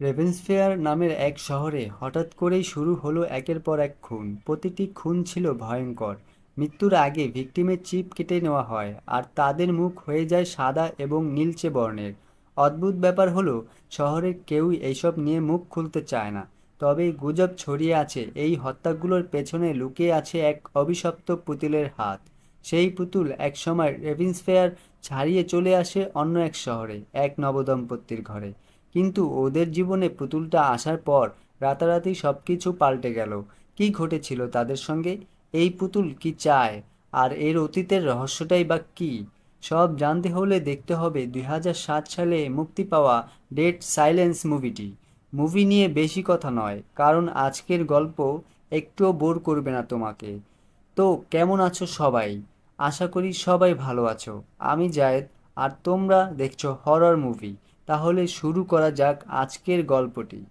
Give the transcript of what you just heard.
রেভেন্সফেয়ার নামের এক শহরে হঠাৎ করেই শুরু হলো একের পর এক খুন। প্রতিটি খুন ছিল ভয়ঙ্কর। মৃত্যুর আগে ভিকটিমের চিপ কেটে নেওয়া হয় আর তাদের মুখ হয়ে যায় সাদা এবং নীলচে বর্ণের। অদ্ভুত ব্যাপার হলো, শহরের কেউই এইসব নিয়ে মুখ খুলতে চায় না। তবে গুজব ছড়িয়ে আছে এই হত্যাগুলোর পেছনে লুকিয়ে আছে এক অভিশপ্ত পুতুলের হাত। সেই পুতুল একসময় রেভেন্সফেয়ার ছাড়িয়ে চলে আসে অন্য এক শহরে, এক নবদম্পতির ঘরে। কিন্তু ওদের জীবনে পুতুলটা আসার পর রাতারাতি সবকিছু পাল্টে গেল। কি ঘটেছিল তাদের সঙ্গে? এই পুতুল কি চায়? আর এর অতীতের রহস্যটাই বা কি? সব জানতে হলে দেখতে হবে 2007 সালে মুক্তি পাওয়া ডেড সাইলেন্স মুভিটি। মুভি নিয়ে বেশি কথা নয়, কারণ আজকের গল্প একটুও বোর করবে না তোমাকে। তো কেমন আছো সবাই? আশা করি সবাই ভালো আছো। আমি জায়েদ, আর তোমরা দেখছো হরর মুভি। তাহলে শুরু করা যাক আজকের গল্পটি।